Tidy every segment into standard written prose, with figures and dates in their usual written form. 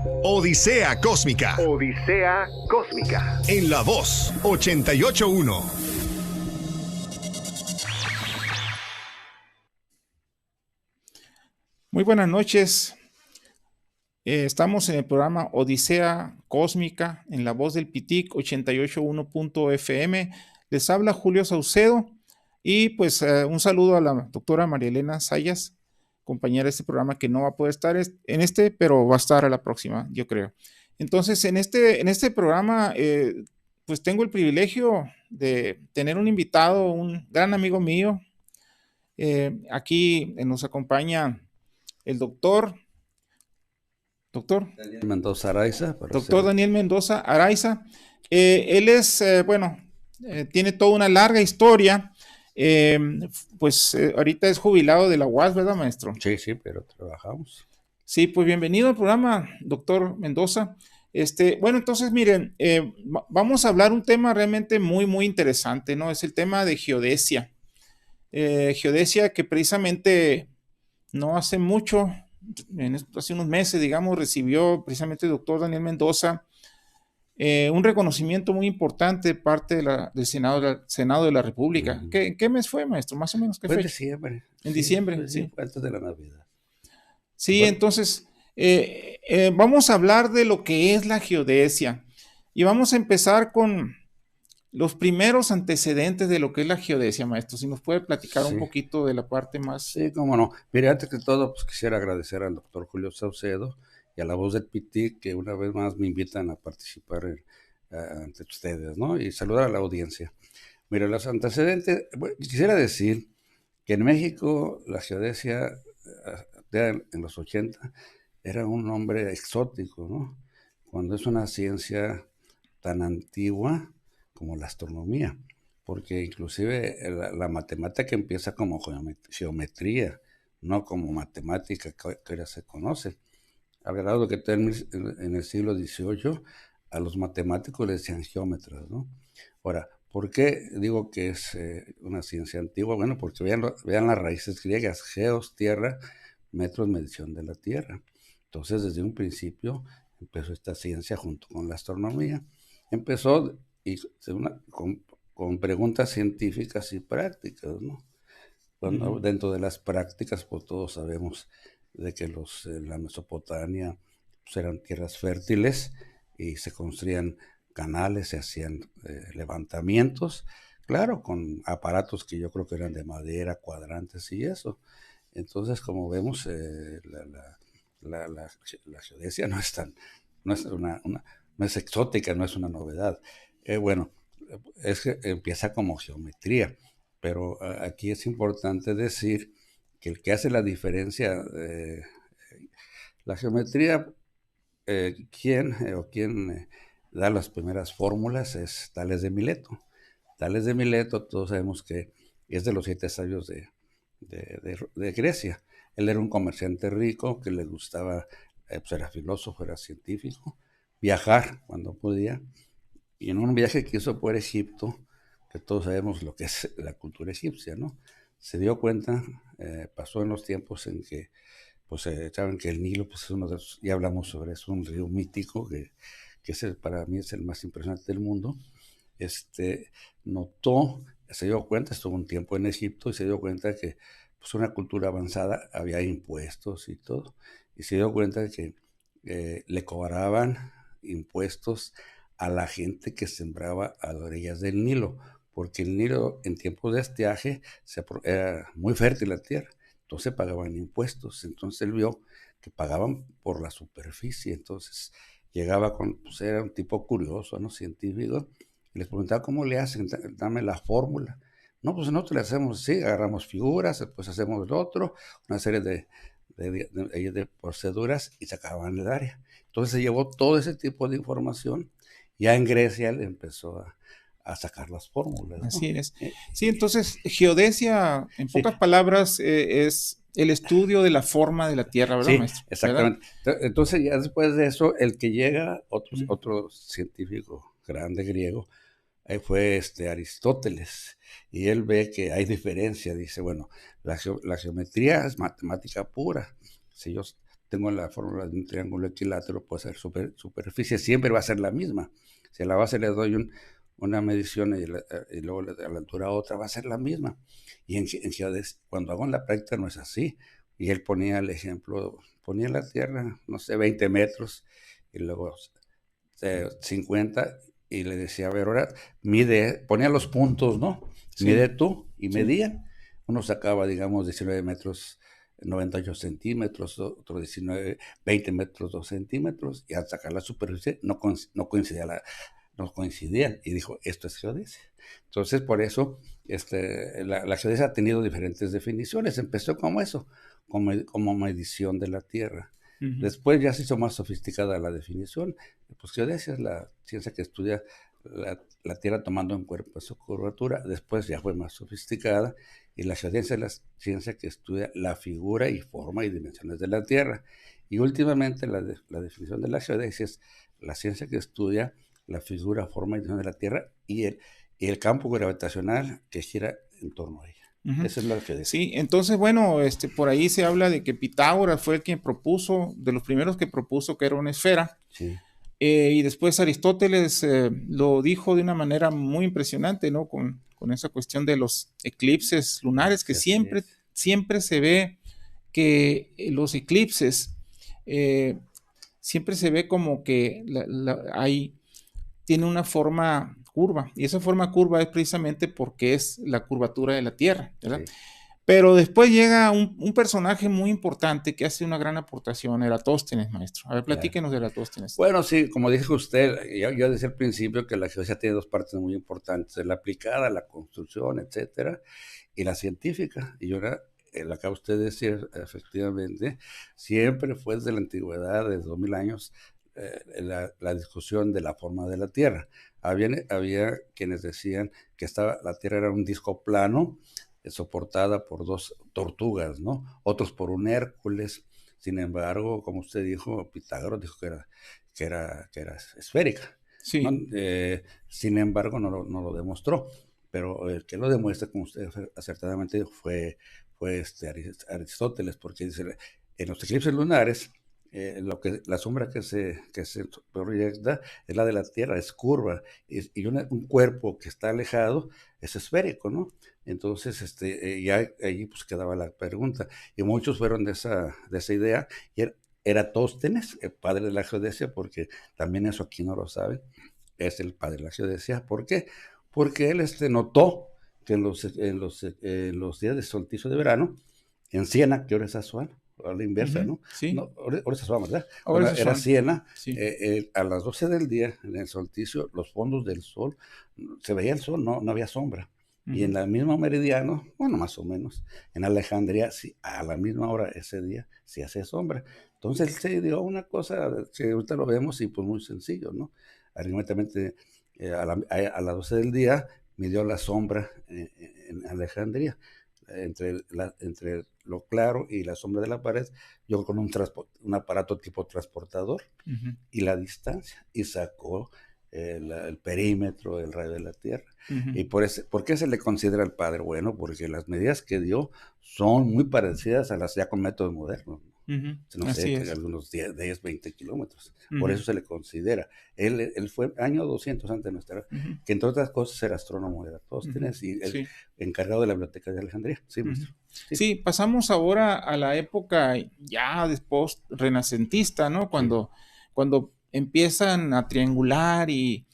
Odisea Cósmica. Odisea Cósmica. En La Voz 88.1. Muy buenas noches. Estamos en el programa Odisea Cósmica en La Voz del Pitic 88.1.fm. Les habla Julio Saucedo y pues un saludo a la doctora María Elena Sayas, compañera de este programa que no va a poder estar en este, pero va a estar a la próxima, yo creo. Entonces, en este programa, pues tengo el privilegio de tener un invitado, un gran amigo mío. Aquí nos acompaña el doctor Daniel Mendoza Araiza. Doctor Daniel Mendoza Araiza. Él es, tiene toda una larga historia. Ahorita es jubilado de la UAS, ¿verdad, maestro? Sí, pero trabajamos. Sí, pues bienvenido al programa, doctor Mendoza. Entonces miren, vamos a hablar un tema realmente muy, muy interesante, ¿no? Es el tema de geodesia. Geodesia que precisamente no hace mucho, hace unos meses, digamos, recibió precisamente el doctor Daniel Mendoza un reconocimiento muy importante de parte del Senado de la República. Uh-huh. ¿Qué mes fue, maestro? Más o menos, ¿qué fecha? Diciembre. En diciembre, sí. Antes de la Navidad. Sí, bueno. Entonces, vamos a hablar de lo que es la geodesia y vamos a empezar con los primeros antecedentes de lo que es la geodesia, maestro. Si nos puede platicar un poquito de la parte más... Sí, cómo no. Mire, antes que todo, pues quisiera agradecer al doctor Julio Saucedo y a La Voz del Pitic que una vez más me invitan a participar ante ustedes, ¿no? Y saludar a la audiencia. Mire, los antecedentes, quisiera decir que en México la geodesia en los 80 era un nombre exótico, ¿no? Cuando es una ciencia tan antigua como la astronomía, porque inclusive la matemática empieza como geometría, no como matemática que ahora se conoce. Al grado que en el siglo XVIII a los matemáticos les decían geómetras, ¿no? Ahora, ¿por qué digo que es una ciencia antigua? Bueno, porque vean las raíces griegas: geos, tierra, metros, medición de la tierra. Entonces, desde un principio empezó esta ciencia junto con la astronomía. Empezó con preguntas científicas y prácticas, ¿no? Bueno, dentro de las prácticas, pues todos sabemos de que la Mesopotamia pues, eran tierras fértiles y se construían canales, se hacían levantamientos, claro, con aparatos que yo creo que eran de madera, cuadrantes y eso. Entonces, como vemos, la geodesia no es exótica, no es una novedad. Es que empieza como geometría, pero aquí es importante decir que el que hace la diferencia, la geometría, quien da las primeras fórmulas es Tales de Mileto. Tales de Mileto, todos sabemos que es de los 7 sabios de Grecia. Él era un comerciante rico que le gustaba, pues era filósofo, era científico, viajar cuando podía, y en un viaje que hizo por Egipto, que todos sabemos lo que es la cultura egipcia, ¿no? Se dio cuenta, pasó en los tiempos en que, pues saben que el Nilo, pues es uno de los, ya hablamos sobre eso, un río mítico que para mí es el más impresionante del mundo. Se dio cuenta, estuvo un tiempo en Egipto y se dio cuenta que pues una cultura avanzada había impuestos y todo, y se dio cuenta que le cobraban impuestos a la gente que sembraba a las orillas del Nilo, porque el Nilo en tiempos de estiaje era muy fértil la tierra, entonces pagaban impuestos. Entonces él vio que pagaban por la superficie, entonces llegaba pues era un tipo curioso, ¿no? Científico, y les preguntaba: ¿cómo le hacen? Dame la fórmula. No, pues nosotros le hacemos así, agarramos figuras, después hacemos lo otro, una serie de proceduras, y se acababan el área. Entonces se llevó todo ese tipo de información. Ya en Grecia le empezó a sacar las fórmulas, ¿no? Así es. Sí, entonces geodesia, en pocas palabras, es el estudio de la forma de la Tierra, ¿verdad, maestro? Exactamente. ¿Verdad? Entonces ya después de eso, el que llega, otro científico grande griego, fue Aristóteles, y él ve que hay diferencia. Dice, bueno, la geometría es matemática pura. Si yo tengo la fórmula de un triángulo equilátero, pues la superficie siempre va a ser la misma. Si a la base le doy una medición y luego a la altura otra, va a ser la misma. Y en geodesia, cuando hago en la práctica no es así. Y él ponía el ejemplo, ponía la tierra, no sé, 20 metros, y luego 50, y le decía, a ver, ahora mide, ponía los puntos, ¿no? Sí. Mide tú, y medían. Uno sacaba, digamos, 19 metros, 98 centímetros, otro 19, 20 metros, 2 centímetros, y al sacar la superficie no coincidían, y dijo, esto es geodesia. Entonces, por eso, la geodesia ha tenido diferentes definiciones. Empezó como eso, como medición de la tierra. Uh-huh. Después ya se hizo más sofisticada la definición. Pues geodesia es la ciencia que estudia la tierra tomando en cuerpo su curvatura. Después ya fue más sofisticada, y la geodesia es la ciencia que estudia la figura y forma y dimensiones de la tierra. Y últimamente la definición de la geodesia es la ciencia que estudia la figura, forma y dimensión de la tierra y el campo gravitacional que gira en torno a ella. Uh-huh. Esa es la geodesia. Sí, entonces, bueno, por ahí se habla de que Pitágoras fue el quien propuso, de los primeros que propuso que era una esfera. Sí. Y después Aristóteles lo dijo de una manera muy impresionante, ¿no? Con esa cuestión de los eclipses lunares, que siempre se ve que los eclipses, siempre se ve como que tiene una forma curva, y esa forma curva es precisamente porque es la curvatura de la Tierra, ¿verdad? Sí. Pero después llega un personaje muy importante que hace una gran aportación, Eratóstenes, maestro. A ver, platíquenos de Eratóstenes. Bueno, sí, como dijo usted, yo decía al principio que la geodesia tiene dos partes muy importantes, la aplicada, la construcción, etcétera, y la científica. Y ahora, lo acaba usted de decir, efectivamente, siempre fue desde la antigüedad, desde 2000 años, la discusión de la forma de la Tierra. Había quienes decían que la Tierra era un disco plano, soportada por dos tortugas, ¿no? Otros por un Hércules. Sin embargo, como usted dijo, Pitágoras dijo que era esférica. Sí. ¿No? Sin embargo, no lo demostró. Pero el que lo demuestra, como usted acertadamente dijo, fue Aristóteles, porque dice, en los eclipses lunares, la sombra que se proyecta es la de la Tierra, es curva, y un cuerpo que está alejado es esférico, ¿no? Entonces, ya allí pues quedaba la pregunta, y muchos fueron de esa idea, y Eratóstenes, el padre de la geodesia, porque también eso aquí no lo saben, es el padre de la geodesia. ¿Por qué? Porque él notó que en los días de solsticio de verano, en Siena, que ahora es Asuán, a la inversa, uh-huh. ¿no? Sí. No, ahora es Asuán, ¿verdad? Ahora era Siena, sí. A las 12 del día, en el solsticio, los fondos del sol, se veía el sol, no había sombra. Uh-huh. Y en la misma meridiano, bueno, más o menos, en Alejandría, sí, a la misma hora ese día, sí hace sombra. Entonces él se dio una cosa que ahorita lo vemos y pues muy sencillo, ¿no? Aritméticamente, a las 12 del día, midió la sombra en Alejandría, entre lo claro y la sombra de la pared, yo con un aparato tipo transportador, uh-huh. y la distancia, y sacó el perímetro, el radio de la Tierra. Uh-huh. Y ¿por qué se le considera el padre? Bueno, porque las medidas que dio son muy parecidas a las ya con métodos modernos. Uh-huh. No sé, algunos 10, 20 kilómetros. Uh-huh. Por eso se le considera. Él fue año 200 antes de nuestra era, uh-huh. que entre otras cosas era astrónomo de Eratóstenes, uh-huh. y el encargado de la biblioteca de Alejandría. Sí, uh-huh. maestro. Sí, pasamos ahora a la época ya después renacentista, ¿no? Cuando empiezan a triangular y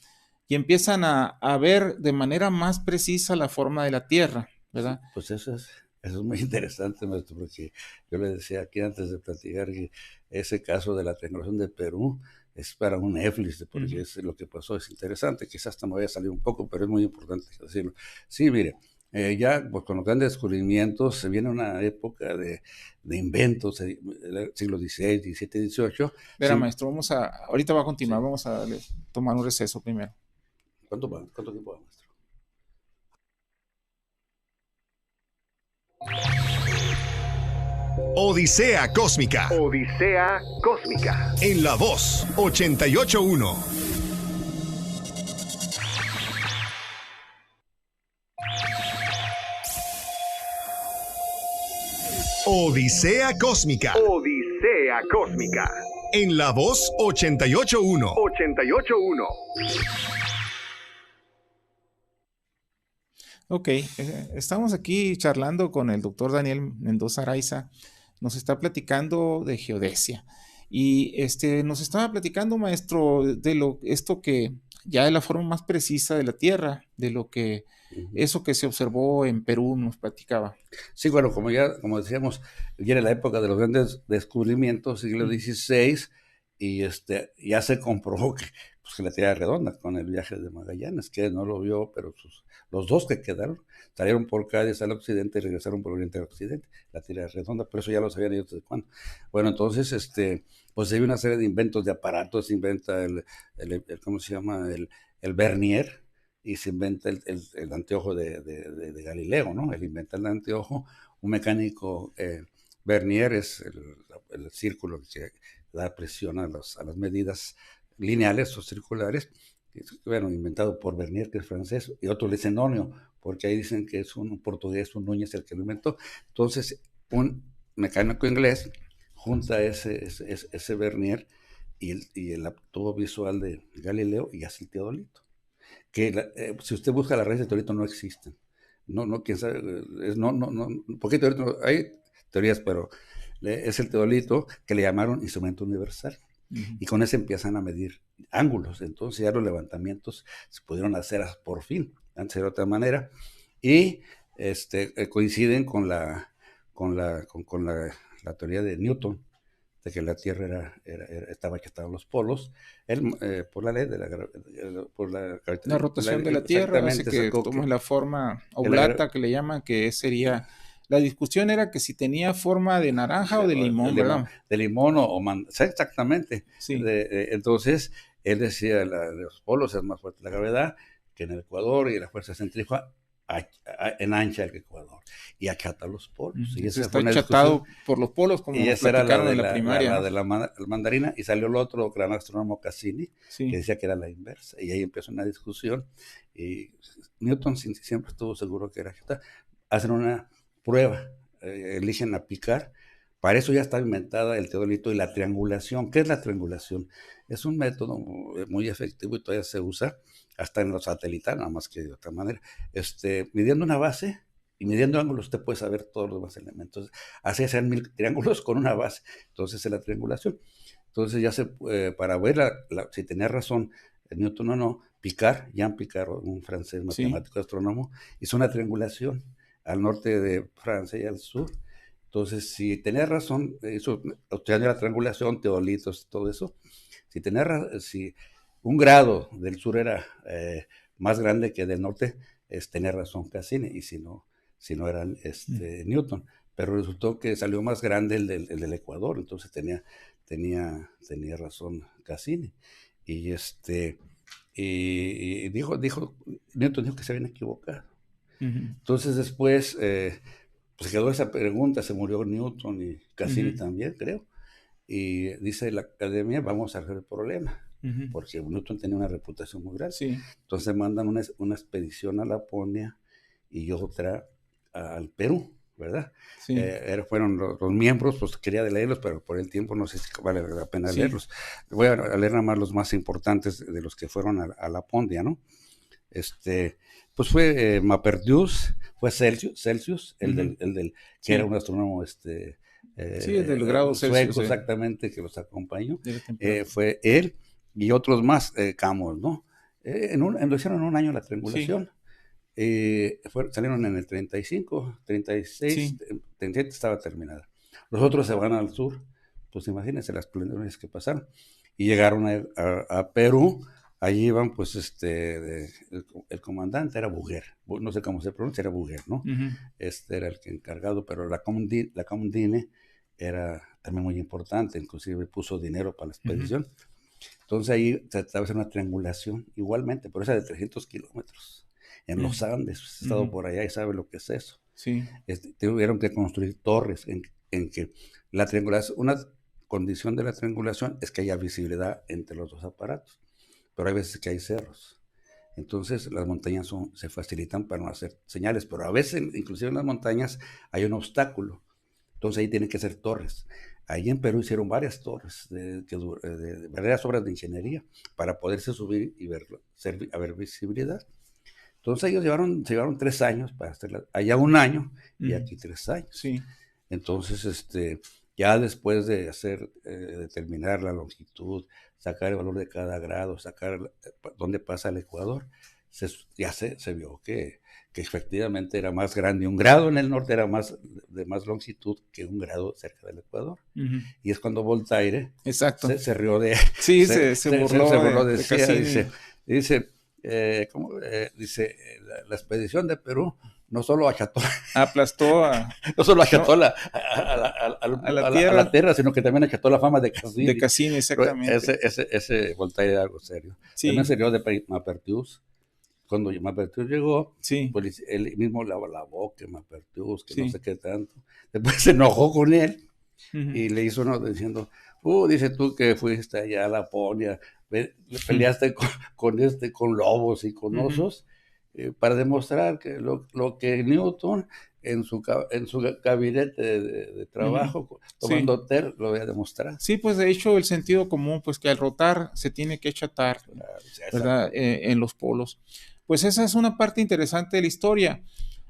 empiezan a ver de manera más precisa la forma de la Tierra, ¿verdad? Sí, pues eso es muy interesante, maestro, porque yo le decía aquí antes de platicar que ese caso de la triangulación de Perú es para un Netflix, porque uh-huh. Lo que pasó es interesante, quizás hasta me vaya a salir un poco, pero es muy importante decirlo. Sí, mire, ya pues, con los grandes descubrimientos se viene una época de inventos, siglo XVI, XVII, XVIII. Mira, sí. Maestro, ahorita va a continuar, sí. Vamos a tomar un receso primero. ¿Cuánto tiempo va, maestro? Odisea Cósmica. Odisea Cósmica. En La Voz 88.1. Odisea Cósmica. Odisea Odisea Cósmica. En La Voz 88.1. 88.1. Ok, estamos aquí charlando con el doctor Daniel Mendoza Araiza. Nos está platicando de geodesia. Y nos estaba platicando, maestro, de esto que ya de la forma más precisa de la Tierra, de lo que eso que se observó en Perú nos platicaba. Sí, bueno, como decíamos, ya era la época de los grandes descubrimientos, siglo XVI, y ya se comprobó que la Tierra es redonda con el viaje de Magallanes, que no lo vio, pero los dos que quedaron salieron por Cádiz al occidente y regresaron por oriente al occidente. La Tierra es redonda, pero eso ya lo sabían ellos desde cuándo. Bueno, entonces, pues hay una serie de inventos de aparatos, se inventa ¿cómo se llama? El Vernier, y se inventa el anteojo de Galileo, ¿no? Él inventa el anteojo, un mecánico, Vernier es el círculo que da presión a las medidas lineales o circulares, bueno, inventado por Vernier, que es francés, y otro le dicen Onio, porque ahí dicen que es un portugués, un Núñez el que lo inventó. Entonces, un mecánico inglés junta ese Vernier y el tubo visual de Galileo y hace el teodolito. Que si usted busca la raíz del teodolito no existen. No, quién sabe, porque hay teorías, pero es el teodolito que le llamaron instrumento universal. Y con ese empiezan a medir ángulos. Entonces ya los levantamientos se pudieron hacer por fin, antes era de otra manera, y coinciden con la teoría de Newton, de que la Tierra estaba estaban los polos, por la ley de la rotación de la Tierra hace que tome la forma oblata que le llaman, que sería... La discusión era que si tenía forma de naranja o de limón, ¿verdad? De limón o exactamente. Sí. Entonces, él decía, los polos es más fuerte la gravedad que en el Ecuador, y la fuerza centrífuga enancha el Ecuador y achata los polos. Y esa está achatado por los polos, como y esa era en la primaria. La de la mandarina, y salió el otro gran astrónomo, Cassini, sí, que decía que era la inversa. Y ahí empezó una discusión, y Newton siempre estuvo seguro que era achatado. Hacen una prueba, eligen a Picard. Para eso ya está inventada el teodolito y la triangulación. ¿Qué es la triangulación? Es un método muy efectivo y todavía se usa hasta en los satélites, nada más que de otra manera. Midiendo una base y midiendo ángulos, usted puede saber todos los demás elementos. Así hacen 1000 triángulos con una base. Entonces es la triangulación. Entonces ya para ver si tenía razón Newton o no, Jean Picard, un francés matemático, astrónomo, hizo una triangulación al norte de Francia y al sur. Entonces, si tenía razón, obtenía la triangulación, teodolitos, todo eso. Si un grado del sur era más grande que del norte, tenía razón Cassini, y si no era Newton. Pero resultó que salió más grande el del Ecuador, entonces tenía razón Cassini. Y Newton dijo que se habían equivocado. Entonces después pues quedó esa pregunta, se murió Newton y Cassini también, creo, y dice la academia, vamos a arreglar el problema, porque Newton tenía una reputación muy grande. Sí. Entonces mandan una expedición a Laponia y otra al Perú, ¿verdad? Sí. Fueron los miembros, pues quería leerlos, pero por el tiempo no sé si vale la pena leerlos. Voy a leer nada más los más importantes de los que fueron a Laponia, ¿no? Pues fue Maperdius, fue Celsius, que era un astrónomo sí, el del grado sueco, Celsius, exactamente, que los acompañó. Fue él y otros más, Camos, ¿no? Lo hicieron en un año la triangulación. Salieron en el 35, 36, 37 estaba terminada. Los otros se van al sur, pues imagínense las planeaciones que pasaron. Y llegaron a Perú. Allí iban, pues, el comandante era Bouguer, no sé cómo se pronuncia, era Bouguer, ¿no? Era el que encargado, pero la Comdine era también muy importante, inclusive puso dinero para la expedición. Entonces ahí trataba de hacer una triangulación, igualmente, pero esa de 300 kilómetros, en los Andes. He estado por allá y sabe lo que es eso. Sí. Tuvieron que construir torres en que la triangulación, una condición de la triangulación es que haya visibilidad entre los dos aparatos. Pero hay veces que hay cerros. Entonces las montañas se facilitan para no hacer señales, pero a veces, inclusive en las montañas, hay un obstáculo. Entonces ahí tienen que ser torres. Ahí en Perú hicieron varias torres de varias obras de ingeniería para poderse subir y ver visibilidad. Entonces ellos se llevaron 3 años para hacerla, allá 1 año y aquí 3 años. Sí. Entonces, ya después de determinar la longitud, sacar el valor de cada grado, sacar dónde pasa el ecuador, ya se vio que efectivamente era más grande. Un grado en el norte era de más longitud que un grado cerca del ecuador. Y es cuando Voltaire Exacto. se rió de... Sí, se burló de Cassini. Dice, la expedición de Perú no solo aplastó no solo acható la a la tierra, sino que también acható la fama de Cassini. De Cassini, exactamente. Ese Voltaire era algo serio. Sí. También se rió de Maupertuis. Cuando Maupertuis llegó, sí. pues él mismo le alabó que Maupertuis, que sí. no sé qué tanto. Después se enojó con él y le hizo uno diciendo, dice tú que fuiste allá a Laponia, peleaste con lobos y con osos, para demostrar que lo que Newton en su gabinete de trabajo, tomando té, lo había demostrado. Sí, pues de hecho el sentido común, pues que al rotar se tiene que achatar, ¿verdad? En los polos. Pues esa es una parte interesante de la historia.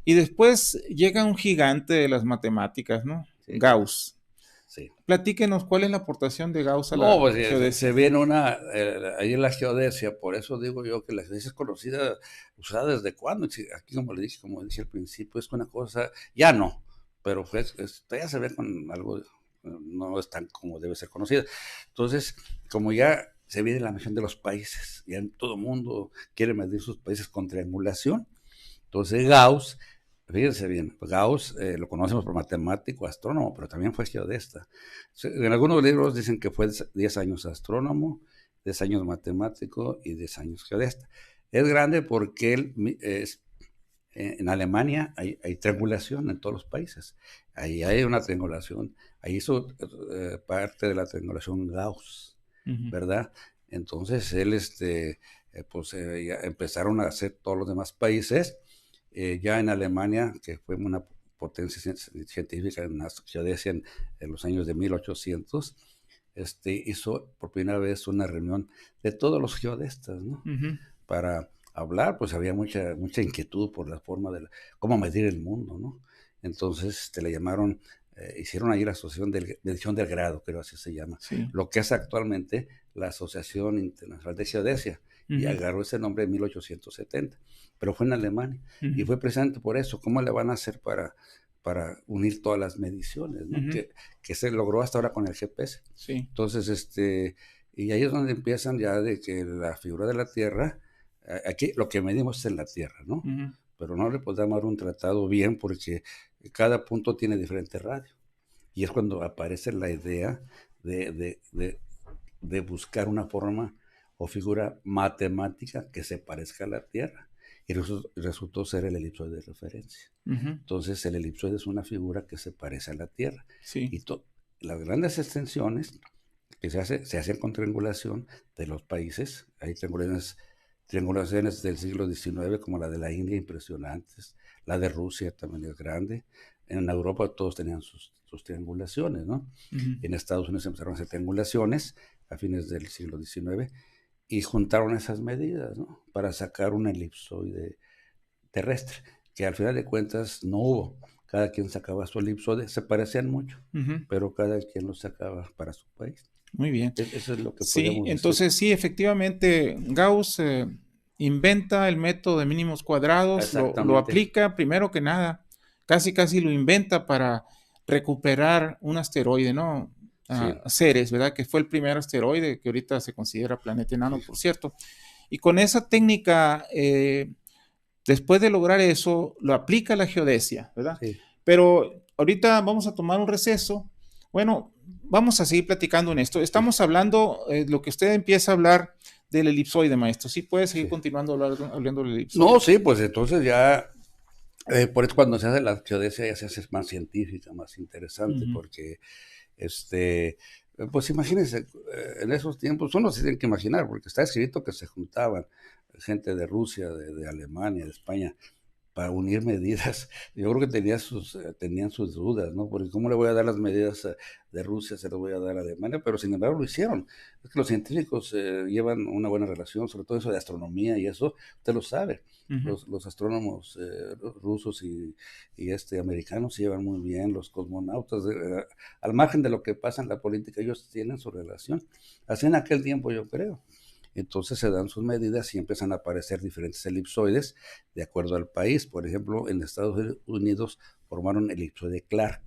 Y después llega un gigante de las matemáticas, ¿no? Sí. Gauss. Sí. Platíquenos, ¿cuál es la aportación de Gauss a la geodesia? Se ve ahí en la geodesia, por eso digo yo que la geodesia es conocida, usada desde cuándo. Aquí, como dije al principio, es una cosa, ya no, pero ya se ve con algo, no es tan como debe ser conocida. Entonces, como ya se viene la medición de los países, ya todo el mundo quiere medir sus países con triangulación, entonces Gauss, fíjense bien, Gauss lo conocemos por matemático, astrónomo, pero también fue geodesta. En algunos libros dicen que fue 10 años astrónomo, 10 años matemático y 10 años geodesta. Es grande porque en Alemania hay triangulación en todos los países. Ahí hay una triangulación, ahí hizo parte de la triangulación Gauss, ¿verdad? Entonces él, ya empezaron a hacer todos los demás países. Ya en Alemania, que fue una potencia científica en la geodesia en los años de 1800, hizo por primera vez una reunión de todos los geodestas, ¿no? Para hablar, pues había mucha inquietud por la forma de cómo medir el mundo, ¿no? Entonces le llamaron, hicieron ahí la Asociación de Medición del Grado, creo así se llama, lo que es actualmente la Asociación Internacional de Geodesia, y agarró ese nombre en 1870, pero fue en Alemania, y fue precisamente por eso, ¿cómo le van a hacer para unir todas las mediciones, ¿no? Que se logró hasta ahora con el GPS. Sí. Entonces, y ahí es donde empiezan ya de que la figura de la Tierra, aquí lo que medimos es en la Tierra, ¿no? Pero no le podemos dar un tratado bien porque cada punto tiene diferente radio. Y es cuando aparece la idea de buscar una forma o figura matemática que se parezca a la Tierra. Y resultó ser el elipsoide de referencia. Entonces el elipsoide es una figura que se parece a la Tierra. Sí. Y las grandes extensiones que se hacen con triangulación de los países, hay triangulaciones del siglo XIX como la de la India, impresionantes, la de Rusia también es grande. En Europa todos tenían sus triangulaciones, ¿no? En Estados Unidos empezaron a hacer triangulaciones a fines del siglo XIX y juntaron esas medidas, ¿no? Para sacar un elipsoide terrestre, que al final de cuentas no hubo. Cada quien sacaba su elipsoide, se parecían mucho, pero cada quien lo sacaba para su país. Muy bien. Eso es lo que sí, podemos entonces decir. Sí, efectivamente, Gauss inventa el método de mínimos cuadrados, lo aplica primero que nada, casi lo inventa para recuperar un asteroide, ¿no? Ceres, ¿verdad? Que fue el primer asteroide que ahorita se considera planeta enano, por cierto. Y con esa técnica, después de lograr eso, lo aplica a la geodesia, ¿verdad? Sí. Pero ahorita vamos a tomar un receso. Bueno, vamos a seguir platicando en esto. Estamos hablando, lo que usted empieza a hablar del elipsoide, maestro. ¿Sí puede seguir continuando hablando del elipsoide? No, sí, pues entonces ya, por eso cuando se hace la geodesia ya se hace más científica, más interesante, porque, pues imagínense, en esos tiempos, uno se tiene que imaginar, porque está escrito que se juntaban gente de Rusia, de Alemania, de España, para unir medidas. Yo creo que tenían sus dudas, ¿no? Porque ¿cómo le voy a dar las medidas de Rusia, se las voy a dar a Alemania? Pero sin embargo lo hicieron. Es que los científicos llevan una buena relación, sobre todo eso de astronomía y eso, usted lo sabe. Ujú. Los astrónomos rusos y americanos se llevan muy bien, los cosmonautas, al margen de lo que pasa en la política, ellos tienen su relación. Así en aquel tiempo, yo creo. Entonces se dan sus medidas y empiezan a aparecer diferentes elipsoides de acuerdo al país. Por ejemplo, en Estados Unidos formaron el elipsoide Clark.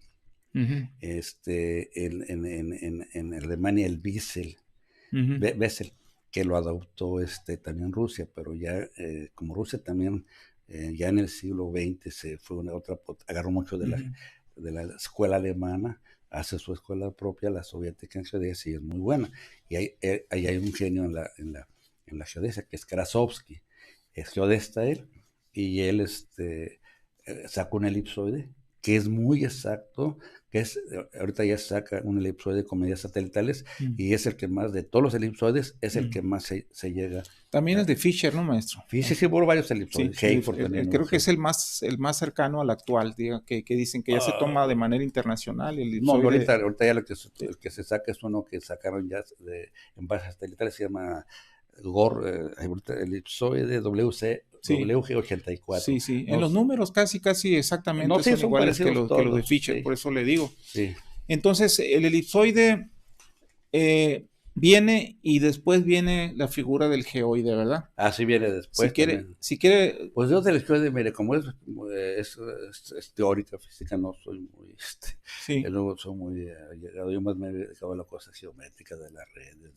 Ujú. En Alemania el Ujú. Bessel, que lo adoptó también Rusia, pero ya como Rusia también ya en el siglo XX se fue agarró mucho Ujú. de la escuela alemana, hace su escuela propia, la soviética en geodesia, y es muy buena. Y ahí hay un genio en la geodesia, que es Krasovsky, es geodesta él, y él sacó un elipsoide que es muy exacto, ahorita ya saca un elipsoide con medidas satelitales, y es el que más, de todos los elipsoides, es el que más se llega. También es de Fisher, ¿no, maestro? Sí, por varios Sí, elipsoides. Hayford también. creo que es el más cercano al actual, diga, que dicen que ya se toma de manera internacional el No, elipsoide. ahorita ya el que se saca es uno que sacaron ya en bases satelitales, se llama elipsoide WG84. Sí, sí. En los números casi exactamente No, sí, son iguales que los de todos, Fisher, sí. por eso le digo. Sí. Entonces, el elipsoide viene y después viene la figura del geoide, ¿verdad? Así viene después. Si quiere. Pues yo del geoide, mire, como es teórica, física, no soy muy, no soy muy allegado. Yo más me he dedicado a la cosa geométrica de las redes,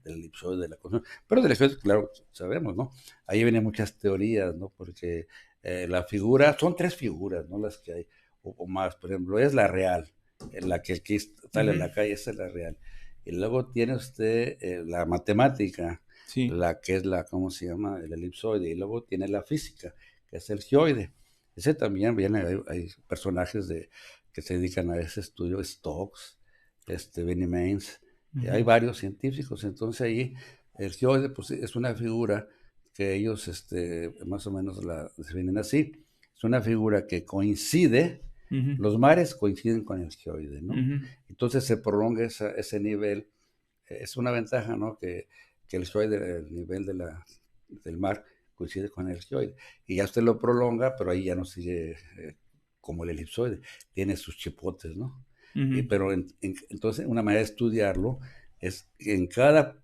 del elipsoide, de la cosa. Pero del geoide, claro, sabemos, ¿no? Ahí vienen muchas teorías, ¿no? Porque la figura, son 3 figuras, ¿no? Las que hay, o más, por ejemplo, es la real, la que aquí sale en la calle, esa es la real. Y luego tiene usted la matemática, la que es ¿cómo se llama? El elipsoide. Y luego tiene la física, que es el geoide. Ese también viene, hay personajes que se dedican a ese estudio, Stokes, Benny Mains, hay varios científicos. Entonces ahí el geoide pues, es una figura que ellos más o menos la definen así. Es una figura que coincide. Los mares coinciden con el geoide, ¿no? Entonces se prolonga ese nivel. Es una ventaja, ¿no? Que el geoide, el nivel del mar, coincide con el geoide. Y ya usted lo prolonga, pero ahí ya no sigue como el elipsoide. Tiene sus chipotes, ¿no? Pero entonces una manera de estudiarlo es que en cada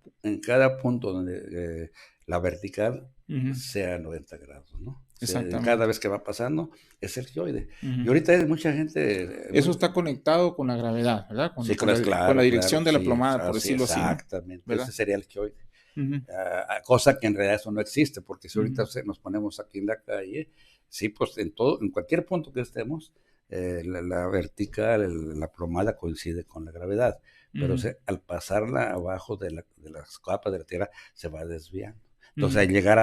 punto donde la vertical sea 90 grados, ¿no? Exactamente. Cada vez que va pasando es el geoide. Y ahorita hay mucha gente... Eso está conectado con la gravedad, ¿verdad? Con con la dirección de la plomada, por decirlo así. Exactamente, ese sería el geoide. Cosa que en realidad eso no existe, porque si ahorita nos ponemos aquí en la calle, sí, pues en cualquier punto que estemos, la vertical, la plomada coincide con la gravedad, pero al pasarla abajo de las capas de la Tierra se va desviando. Entonces, al llegar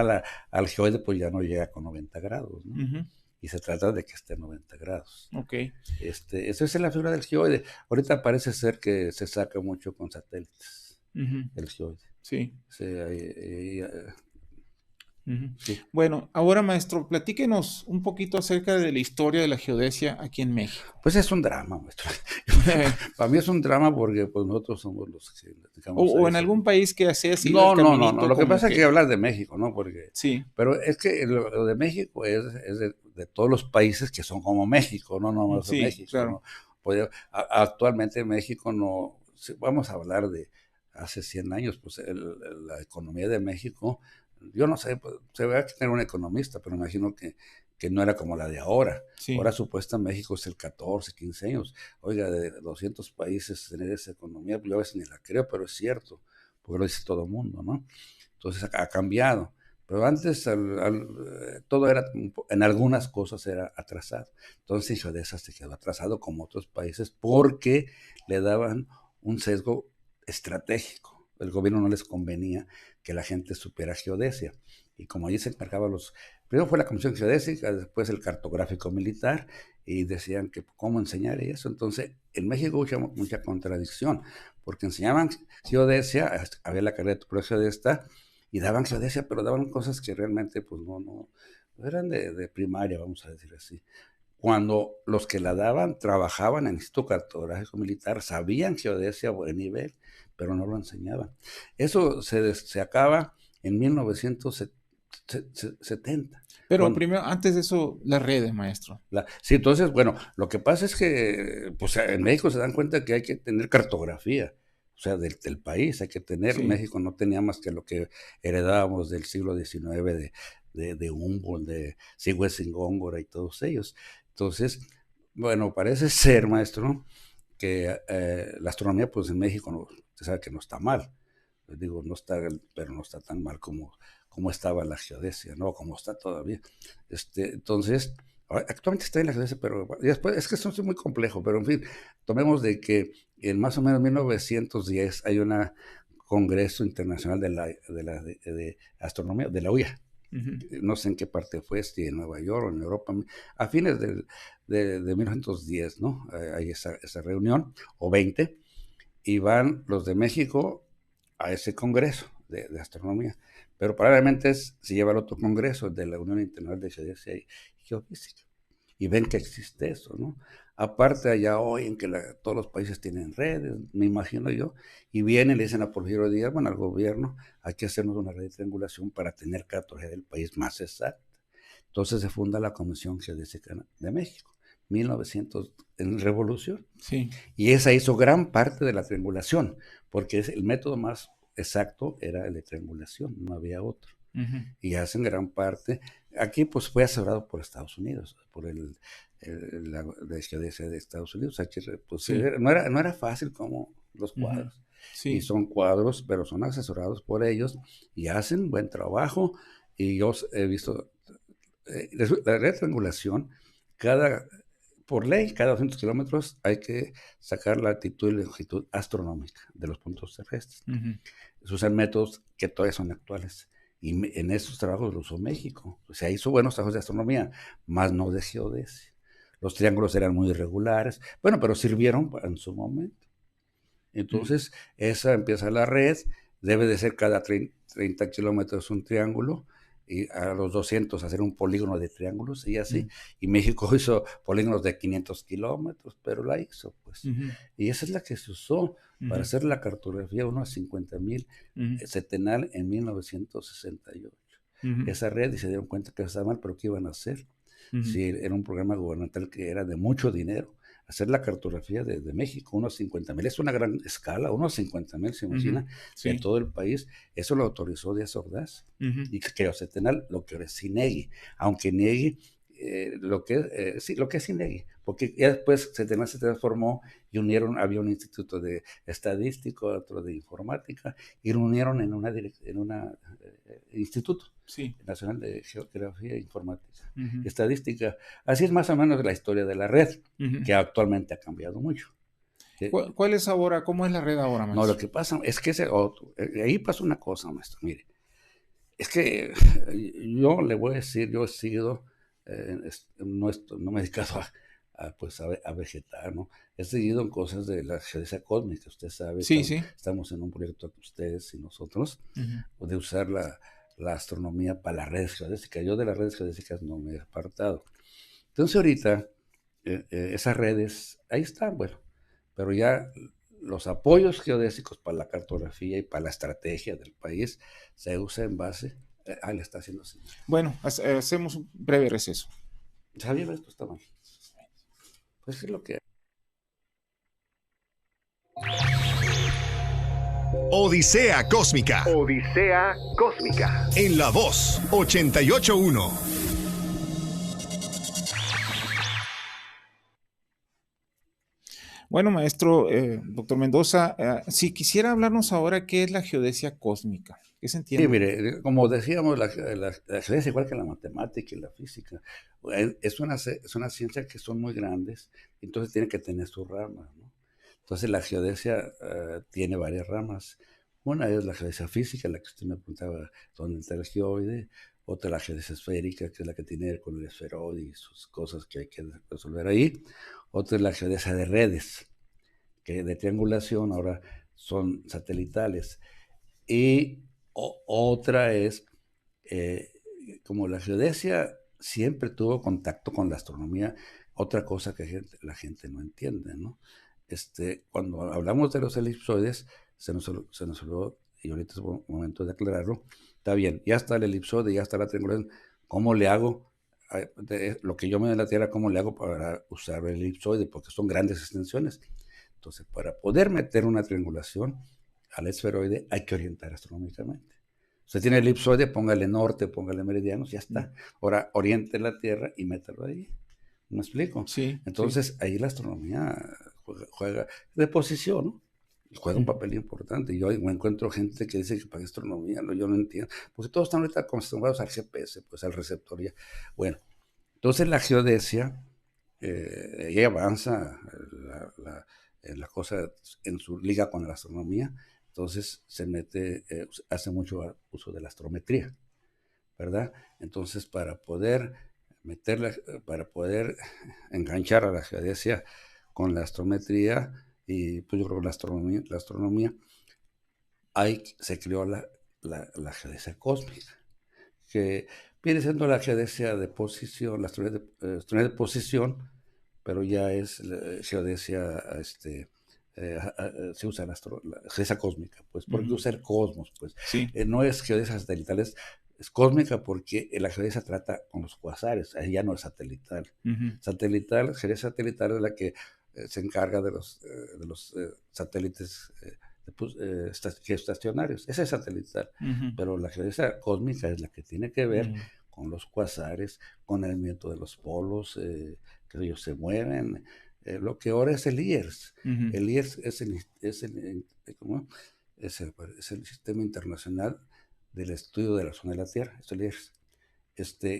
al geoide, pues ya no llega con 90 grados, ¿no? Y se trata de que esté 90 grados. Ok. Esa es la figura del geoide. Ahorita parece ser que se saca mucho con satélites, el geoide. Sí. Sí, sí. Bueno, ahora, maestro, platíquenos un poquito acerca de la historia de la geodesia aquí en México. Pues es un drama, maestro. Para mí es un drama porque pues, nosotros somos los que... O en algún país que sea así. No. Lo que pasa es que hablar de México, ¿no? Porque, sí. Pero es que lo de México es de todos los países que son como México, no más de México. Claro. ¿No? Actualmente México no... Vamos a hablar de hace 100 años, pues la economía de México... Yo no sé, pues, se va a tener un economista, pero me imagino que no era como la de ahora. Sí. Ahora supuestamente México es el 14, 15 años. Oiga, de 200 países tener esa economía, yo a veces ni la creo, pero es cierto, porque lo dice todo el mundo, ¿no? Entonces ha cambiado. Pero antes todo era, en algunas cosas era atrasado. Entonces Geodesa se quedó atrasado como otros países porque le daban un sesgo estratégico. El gobierno no les convenía que la gente supiera geodesia. Y como allí se encargaban primero fue la Comisión Geodésica, después el Cartográfico Militar, y decían que cómo enseñar eso. Entonces, en México hubo mucha contradicción, porque enseñaban geodesia, había la carrera de geodesta, y daban geodesia, pero daban cosas que realmente pues no eran de primaria, vamos a decir así. Cuando los que la daban trabajaban en el Instituto Cartográfico Militar, sabían geodesia a buen nivel, pero no lo enseñaban. Eso se acaba en 1970. Pero primero, antes de eso, las redes, maestro. Sí, entonces, bueno, lo que pasa es que pues, en México se dan cuenta que hay que tener cartografía, o sea, del país, hay que tener. Sí. México no tenía más que lo que heredábamos del siglo XIX, de Humboldt, de Sigüenza Góngora y todos ellos. Entonces, bueno, parece ser, maestro, que la astronomía, pues en México, usted sabe que no está mal. Digo, no está, pero no está tan mal como estaba la geodesia, ¿no? Como está todavía. Entonces, actualmente está en la geodesia, pero después, es que eso es muy complejo, pero en fin, tomemos de que en más o menos 1910 hay un congreso internacional de astronomía, de la UIA. No sé en qué parte fue, si en Nueva York o en Europa, a fines de 1910, ¿no? Hay esa reunión, o 20, y van los de México a ese congreso de astronomía, pero probablemente se lleva al otro congreso de la Unión Internacional de Geodesia y Geofísica, y ven que existe eso, ¿no? Aparte allá hoy en que todos los países tienen redes, me imagino yo, y vienen y le dicen a Porfirio Díaz, bueno, al gobierno, hay que hacernos una red de triangulación para tener cartografía del país más exacta. Entonces se funda la Comisión Geodésica de México, 1900, en Revolución. Sí. Y esa hizo gran parte de la triangulación, porque el método más exacto era el de triangulación, no había otro. Y hacen gran parte. Aquí pues fue asesorado por Estados Unidos, por la geodesia de Estados Unidos. Aquí, pues, sí. no era fácil como los cuadros. Sí. Y son cuadros, pero son asesorados por ellos y hacen buen trabajo. Y yo he visto la red de triangulación, por ley, cada 200 kilómetros hay que sacar la latitud y longitud astronómica de los puntos terrestres. Esos son métodos que todavía son actuales. Y en esos trabajos lo usó México. O sea, hizo buenos trabajos de astronomía, más no de geodesia. Los triángulos eran muy irregulares, bueno, pero sirvieron en su momento. Entonces, esa empieza la red, debe de ser cada 30 kilómetros un triángulo, y a los 200 hacer un polígono de triángulos y así. Y México hizo polígonos de 500 kilómetros, pero la hizo, pues. Y esa es la que se usó para hacer la cartografía 1 a 50,000 setenal en 1968. Esa red, y se dieron cuenta que estaba mal, pero ¿qué iban a hacer? Si era un programa gubernamental que era de mucho dinero. Hacer la cartografía de México, unos 50,000, es una gran escala, unos 50,000, se imagina, sí. En todo el país. Eso lo autorizó Díaz Ordaz, y que Setenal lo que es INEGI, aunque niegue lo que es INEGI, porque ya después Setenal se transformó y había un instituto de estadístico, otro de informática, y lo unieron en un instituto nacional de geografía e informática. Estadística. Así es más o menos la historia de la red, que actualmente ha cambiado mucho. ¿Cuál es ahora? ¿Cómo es la red ahora, maestro? No, lo que pasa es que ahí pasa una cosa, maestro. Mire, es que yo le voy a decir, yo he sido, no me he dedicado a vegetar, ¿no? He seguido en cosas de la geodesia cósmica, usted sabe. Sí, estamos en un proyecto, ustedes y nosotros, de usar la astronomía para las redes geodésicas. Yo de las redes geodésicas no me he apartado. Entonces ahorita esas redes, ahí están, bueno, pero ya los apoyos geodésicos para la cartografía y para la estrategia del país se usa en base, le está haciendo así. Bueno, hacemos un breve receso. Javier, esto está mal. Pues es lo que... Odisea Cósmica. Odisea Cósmica. En La Voz 88.1. Bueno, maestro, doctor Mendoza, si quisiera hablarnos ahora qué es la geodesia cósmica, ¿qué se entiende? Sí, mire, como decíamos, la geodesia, igual que la matemática y la física, es una ciencia que son muy grandes, entonces tiene que tener sus ramas, ¿no? Entonces la geodesia tiene varias ramas. Una es la geodesia física, la que usted me preguntaba, dónde está el geoide. Otra la geodesia esférica, que es la que tiene que ver con el esferoide y sus cosas que hay que resolver ahí. Otra es la geodesia de redes, que de triangulación ahora son satelitales. Y otra es, como la geodesia siempre tuvo contacto con la astronomía, otra cosa que la gente no entiende, ¿no? Cuando hablamos de los elipsoides, se nos olvidó, y ahorita es un momento de aclararlo. Está bien, ya está el elipsoide, ya está la triangulación. ¿Cómo le hago? Lo que yo me doy en la Tierra, ¿cómo le hago para usar el elipsoide? Porque son grandes extensiones. Entonces, para poder meter una triangulación al esferoide, hay que orientar astronómicamente. Usted tiene el elipsoide, póngale norte, póngale meridianos, ya está. Ahora oriente la Tierra y métalo ahí. ¿Me explico? Sí. Entonces, ahí la astronomía juega de posición, ¿no? Juega un papel importante. Yo me encuentro gente que dice que para astronomía, yo no entiendo, porque todos están ahorita acostumbrados al GPS, pues al receptor ya. Bueno, entonces la geodesia, ella avanza la cosa en su liga con la astronomía, entonces se mete, hace mucho uso de la astrometría, ¿verdad? Entonces para poder enganchar a la geodesia con la astrometría, y pues yo creo que la astronomía se creó la geodesia cósmica, que viene siendo la geodesia de posición, la astronomía de posición, pero ya es geodesia, se usa la geodesia cósmica, pues, porque usa el cosmos, pues. Sí. No es geodesia satelital, es cósmica, porque la geodesia trata con los cuasares, ahí ya no es satelital. Geodesia satelital es la que se encarga de los satélites geoestacionarios. Esa es satelital, pero la geodesia cósmica es la que tiene que ver con los cuasares, con el movimiento de los polos, que ellos se mueven. Lo que ahora es el IERS. El IERS es el Sistema Internacional del Estudio de la Zona de la Tierra, es el IERS.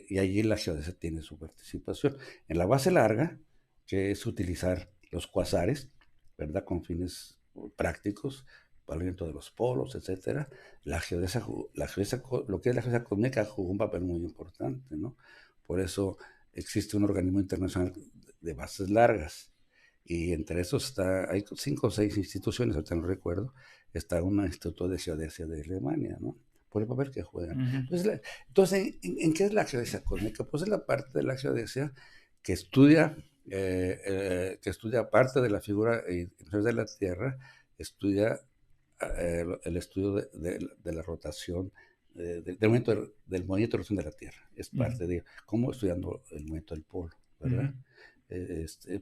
Y allí la geodesia tiene su participación. En la base larga, que es utilizar los cuasares, ¿verdad?, con fines prácticos, para el movimiento de los polos, etcétera. Lo que es la geodesia cósmica jugó un papel muy importante, ¿no? Por eso existe un organismo internacional de bases largas, y entre esos hay 5 o 6 instituciones, ahorita no recuerdo, está un instituto de geodesia de Alemania, ¿no?, por el papel que juegan. Entonces, ¿en qué es la geodesia cósmica? Pues es la parte de la geodesia que estudia parte de la figura de la Tierra, estudia el estudio de la rotación, del movimiento de rotación de la Tierra. Es parte de cómo estudiando el movimiento del polo, ¿verdad?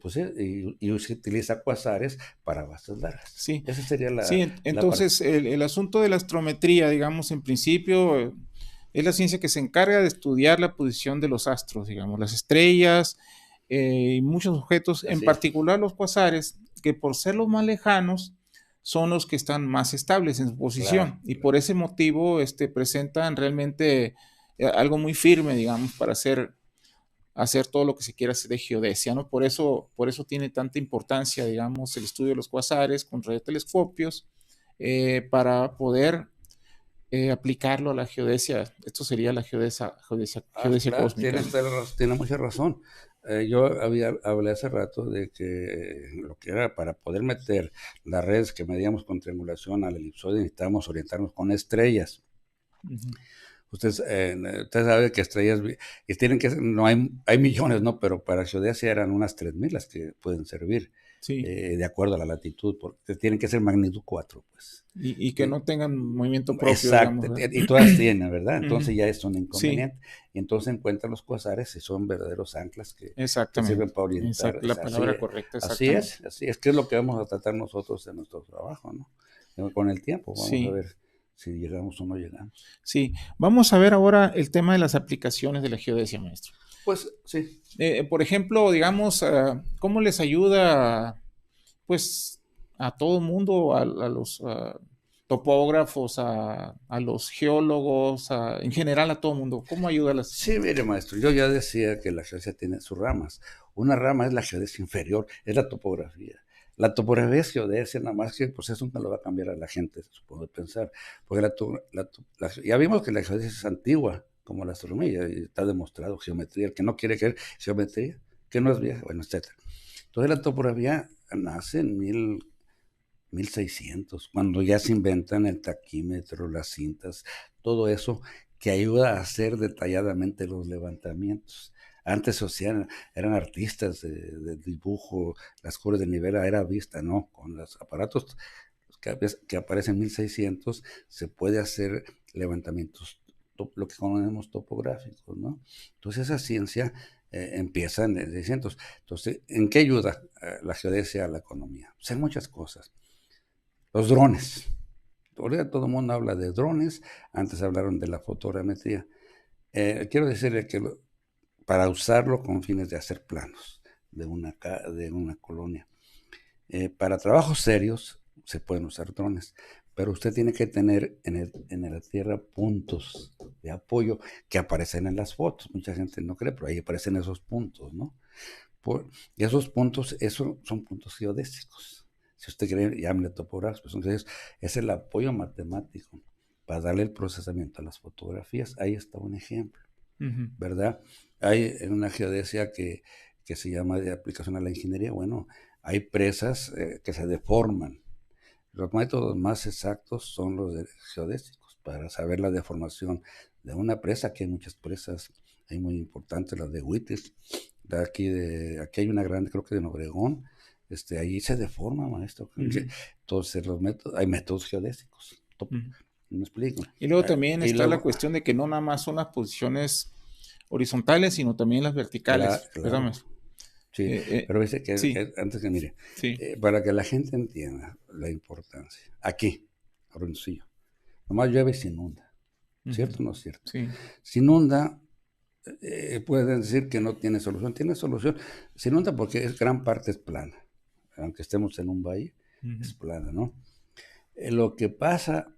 Pues, y se utiliza cuasares para bases largas. Sí. Esa sería la... Sí, entonces el asunto de la astrometría, digamos, en principio, es la ciencia que se encarga de estudiar la posición de los astros, digamos, las estrellas y muchos objetos, en particular los cuasares, que por ser los más lejanos son los que están más estables en su posición, y por ese motivo presentan realmente algo muy firme, digamos, para hacer todo lo que se quiera hacer de geodesia, ¿no? Por eso tiene tanta importancia, digamos, el estudio de los cuasares con radiotelescopios, para poder aplicarlo a la geodesia. Esto sería la geodesia cósmica. Tiene mucha razón. Yo hablé hace rato de que lo que era para poder meter las redes que medíamos con triangulación al elipsoide, necesitábamos orientarnos con estrellas. Usted sabe que estrellas, y tienen que ser, no hay millones, ¿no? Pero para geodesia eran unas 3,000 las que pueden servir, de acuerdo a la latitud, porque tienen que ser magnitud 4, pues. Y que no tengan movimiento propio. Exacto, digamos, y todas tienen, ¿verdad? Entonces ya es un inconveniente. Y entonces encuentran los cuasares y son verdaderos anclas que sirven para orientar. La palabra correcta, así es, que es lo que vamos a tratar nosotros en nuestro trabajo, ¿no? Con el tiempo, vamos a ver si llegamos o no llegamos. Sí, vamos a ver ahora el tema de las aplicaciones de la geodesia, maestro. Pues sí. Por ejemplo, digamos, ¿cómo les ayuda, pues, a todo el mundo, a los topógrafos, a los geólogos, en general a todo el mundo? ¿Cómo ayuda a las...? Sí, mire, maestro, yo ya decía que la geodesia tiene sus ramas. Una rama es la geodesia inferior, es la topografía. La topografía es geodesia, nada más que pues eso nunca lo va a cambiar a la gente, supongo de pensar. Porque ya vimos que la geodesia es antigua, como la astronomía, y está demostrado, geometría. El que no quiere creer geometría, que no es vieja, bueno, etc. Entonces la topografía nace en 1600, cuando ya se inventan el taquímetro, las cintas, todo eso, que ayuda a hacer detalladamente los levantamientos. Antes se hacían, eran artistas de dibujo, las curvas de nivel a era vista, ¿no? Con los aparatos que aparecen en 1600 se puede hacer levantamientos, lo que conocemos topográficos, ¿no? Entonces esa ciencia empieza en 1600. Entonces, ¿en qué ayuda la geodesia a la economía? Pues en muchas cosas. Los drones. Ahora todo el mundo habla de drones, antes hablaron de la fotogrametría. Quiero decirle que para usarlo con fines de hacer planos de una colonia. Para trabajos serios se pueden usar drones, pero usted tiene que tener en la tierra puntos de apoyo que aparecen en las fotos. Mucha gente no cree, pero ahí aparecen esos puntos, ¿no? Y esos puntos, son puntos geodésicos. Si usted quiere, llámele topográficos. Entonces, es el apoyo matemático para darle el procesamiento a las fotografías. Ahí está un ejemplo, ¿verdad? Hay en una geodesia que se llama de aplicación a la ingeniería. Bueno, hay presas que se deforman. Los métodos más exactos son los geodésicos para saber la deformación de una presa, que hay muchas presas, hay muy importantes, las de Huitis. Aquí hay una grande, creo que de Obregón, allí se deforma, maestro. Entonces hay métodos geodésicos. ¿Me explico? Y luego también está luego, la cuestión de que no nada más son las posiciones horizontales, sino también las verticales. Claro. Sí, pero dice que, sí. Antes que mire, sí. Para que la gente entienda la importancia, aquí, Hermosillo, nomás llueve y se inunda, ¿cierto o no es cierto? Sí. Se inunda, pueden decir que no tiene solución, se inunda porque gran parte es plana, aunque estemos en un valle, es plana, ¿no? Lo que pasa,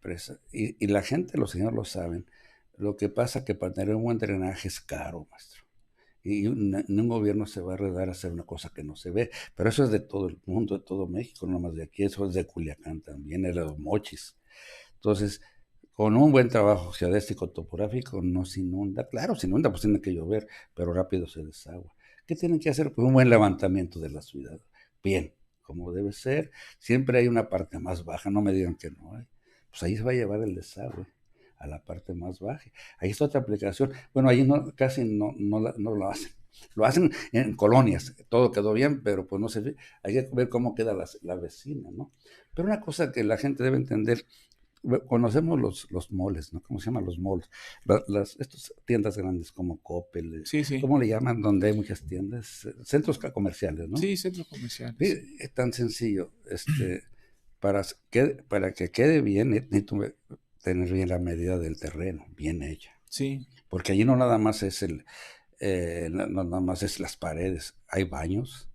y la gente, los señores lo saben, lo que pasa que para tener un buen drenaje es caro, maestro. Y un gobierno se va a arredar a hacer una cosa que no se ve, pero eso es de todo el mundo, de todo México, no más de aquí, eso es de Culiacán también, de los Mochis. Entonces, con un buen trabajo geodésico topográfico no se inunda, claro, se inunda, pues tiene que llover, pero rápido se desagua. ¿Qué tienen que hacer? Pues un buen levantamiento de la ciudad, bien, como debe ser, siempre hay una parte más baja, no me digan que no hay, pues ahí se va a llevar el desagüe a la parte más baja. Ahí está otra aplicación. Bueno, ahí casi no lo hacen. Lo hacen en colonias. Todo quedó bien, pero pues no se ve. Hay que ver cómo queda la vecina, ¿no? Pero una cosa que la gente debe entender, conocemos los moles, ¿no? ¿Cómo se llaman los moles? Estas tiendas grandes como Coppel, sí. ¿Cómo le llaman? Donde hay muchas tiendas, centros comerciales, ¿no? Sí, centros comerciales. Sí, es tan sencillo. Para que quede bien, necesito tener bien la medida del terreno, bien hecha. Sí. Porque allí no nada más es no nada más es las paredes, hay baños,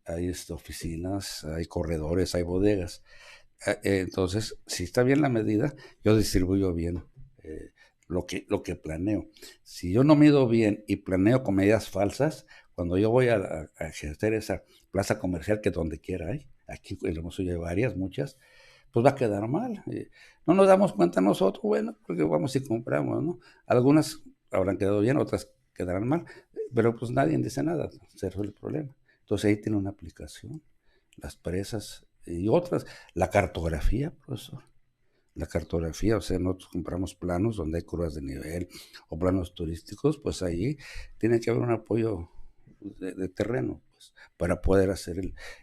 hay oficinas, hay corredores, hay bodegas. Entonces, si está bien la medida, yo distribuyo bien lo que planeo. Si yo no mido bien y planeo con medidas falsas, cuando yo voy a ejercer esa plaza comercial, que donde quiera hay, aquí en Hermosillo hay varias, muchas, pues va a quedar mal. No nos damos cuenta nosotros, bueno, porque vamos y compramos, ¿no? Algunas habrán quedado bien, otras quedarán mal, pero pues nadie dice nada, se resuelve el problema. Entonces ahí tiene una aplicación, las presas y otras, la cartografía, profesor. La cartografía, o sea, nosotros compramos planos donde hay curvas de nivel o planos turísticos, pues ahí tiene que haber un apoyo de terreno, pues, para poder hacer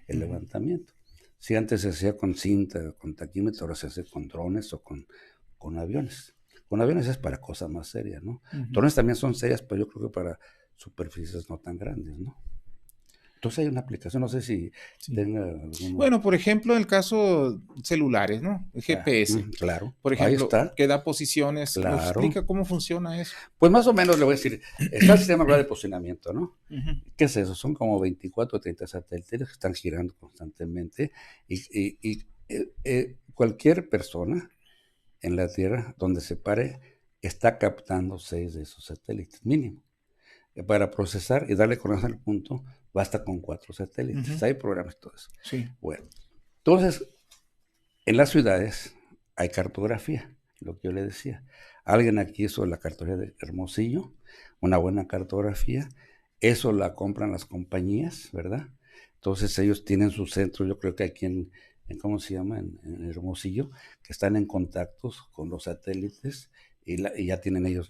el levantamiento. Si antes se hacía con cinta, con taquímetro, ahora se hace con drones o con aviones. Con aviones es para cosas más serias, ¿no? Drones también son serias, pero yo creo que para superficies no tan grandes, ¿no? Entonces hay una aplicación, no sé si tenga alguna... Bueno, por ejemplo, en el caso celulares, ¿no? El GPS. Claro. Por ejemplo, ahí está. que da posiciones. Claro. ¿Nos explica cómo funciona eso? Pues más o menos le voy a decir, está el sistema de posicionamiento, ¿no? ¿Qué es eso? Son como 24 o 30 satélites que están girando constantemente y cualquier persona en la Tierra donde se pare está captando 6 de esos satélites mínimo. Para procesar y darle conexión al punto, basta con 4 satélites. Hay programas y todo eso. Sí. Bueno, entonces, en las ciudades hay cartografía, lo que yo le decía. Alguien aquí hizo la cartografía de Hermosillo, una buena cartografía. Eso la compran las compañías, ¿verdad? Entonces ellos tienen su centro, yo creo que aquí en ¿cómo se llama? En Hermosillo, que están en contactos con los satélites y ya tienen ellos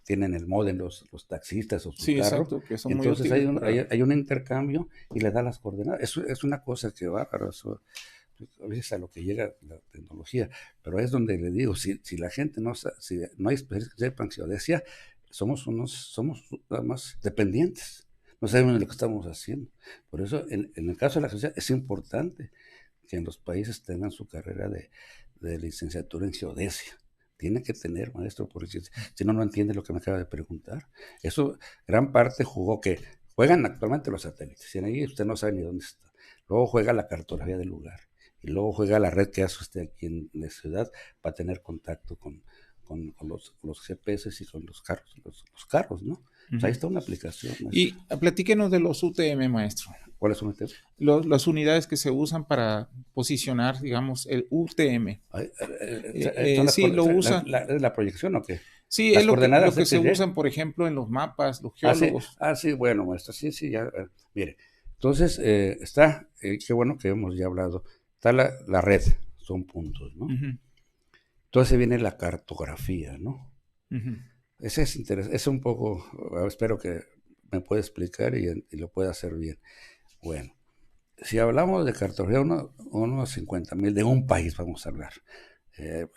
tienen el módem los taxistas o su Sí, carro. exacto, que son muy Entonces útiles para... hay un intercambio y le da las coordenadas. Es una cosa que bárbaro, eso, a veces a lo que llega la tecnología, pero es donde le digo, si la gente si no hay experiencia que sepan geodesia, somos nada más dependientes, no sabemos lo que estamos haciendo. Por eso, en el caso de la geodesia, es importante que en los países tengan su carrera de licenciatura en geodesia. Tiene que tener, maestro, porque si no, no entiende lo que me acaba de preguntar. Eso, gran parte jugó que juegan actualmente los satélites, y en ahí usted no sabe ni dónde está. Luego juega la cartografía del lugar, y luego juega la red que hace usted aquí en la ciudad para tener contacto con los GPS y con los carros, ¿no? O sea, ahí está una aplicación, maestro. Y platíquenos de los UTM, maestro. ¿Cuál es un UTM? Las unidades que se usan para posicionar, digamos, el UTM. Sí, lo usan. ¿La proyección o qué? Sí, Las es lo coordenadas que se FG. usan, por ejemplo, en los mapas, los geólogos. Sí, bueno, maestro, sí, ya. Mire, entonces está, qué bueno que hemos ya hablado, está la red, son puntos, ¿no? Uh-huh. Entonces viene la cartografía, ¿no? Uh-huh. Ese es interesante, es un poco, espero que me pueda explicar y lo pueda hacer bien. Bueno, si hablamos de cartografía, unos 50,000 de un país vamos a hablar.